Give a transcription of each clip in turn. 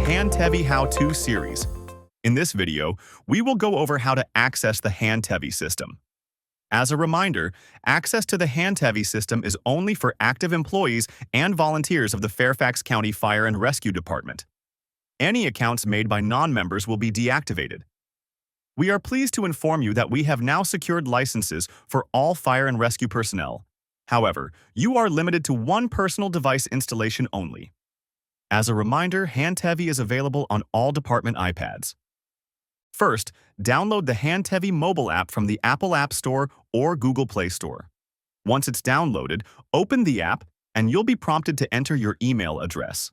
Handtevy How-To series. In this video, we will go over how to access the Handtevy system. As a reminder, access to the Handtevy system is only for active employees and volunteers of the Fairfax County Fire and Rescue Department. Any accounts made by non-members will be deactivated. We are pleased to inform you that we have now secured licenses for all fire and rescue personnel. However, you are limited to one personal device installation only. As a reminder, Handtevy is available on all department iPads. First, download the Handtevy mobile app from the Apple App Store or Google Play Store. Once it's downloaded, open the app and you'll be prompted to enter your email address.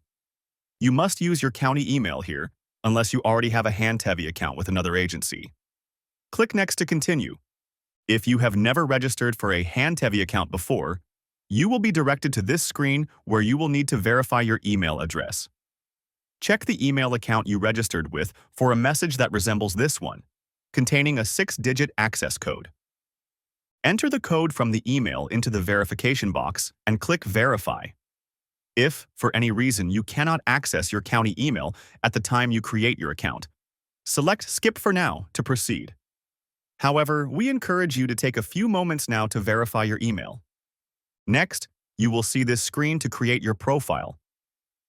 You must use your county email here, unless you already have a Handtevy account with another agency. Click Next to continue. If you have never registered for a Handtevy account before, you will be directed to this screen where you will need to verify your email address. Check the email account you registered with for a message that resembles this one, containing a 6-digit access code. Enter the code from the email into the verification box and click Verify. If, for any reason, you cannot access your county email at the time you create your account, select Skip for now to proceed. However, we encourage you to take a few moments now to verify your email. Next, you will see this screen to create your profile.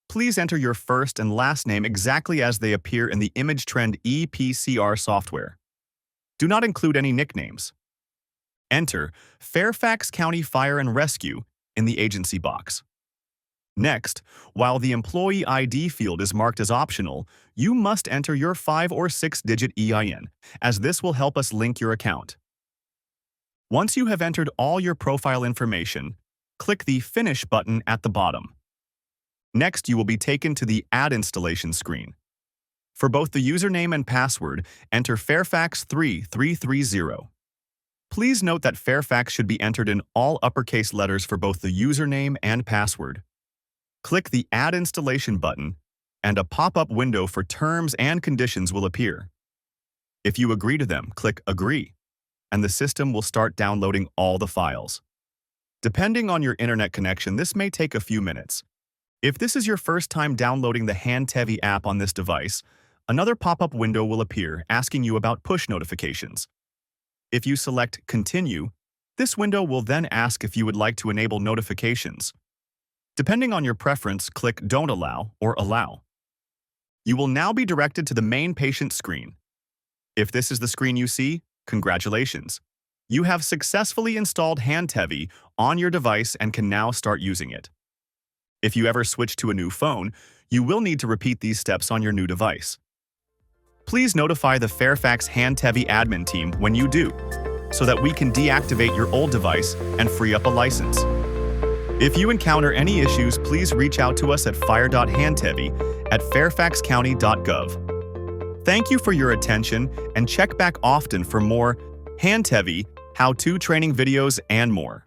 Please enter your first and last name exactly as they appear in the ImageTrend EPCR software. Do not include any nicknames. Enter Fairfax County Fire and Rescue in the agency box. Next, while the employee ID field is marked as optional, you must enter your 5- or 6-digit EIN, as this will help us link your account. Once you have entered all your profile information, click the Finish button at the bottom. Next, you will be taken to the Add Installation screen. For both the username and password, enter Fairfax3330. Please note that Fairfax should be entered in all uppercase letters for both the username and password. Click the Add Installation button, and a pop-up window for terms and conditions will appear. If you agree to them, click Agree, and the system will start downloading all the files. Depending on your internet connection, this may take a few minutes. If this is your first time downloading the Handtevy app on this device, another pop-up window will appear asking you about push notifications. If you select Continue, this window will then ask if you would like to enable notifications. Depending on your preference, click Don't Allow or Allow. You will now be directed to the main patient screen. If this is the screen you see, congratulations. You have successfully installed Handtevy on your device and can now start using it. If you ever switch to a new phone, you will need to repeat these steps on your new device. Please notify the Fairfax Handtevy admin team when you do, so that we can deactivate your old device and free up a license. If you encounter any issues, please reach out to us at fire.handtevy@fairfaxcounty.gov. Thank you for your attention and check back often for more Handtevy how-to training videos and more.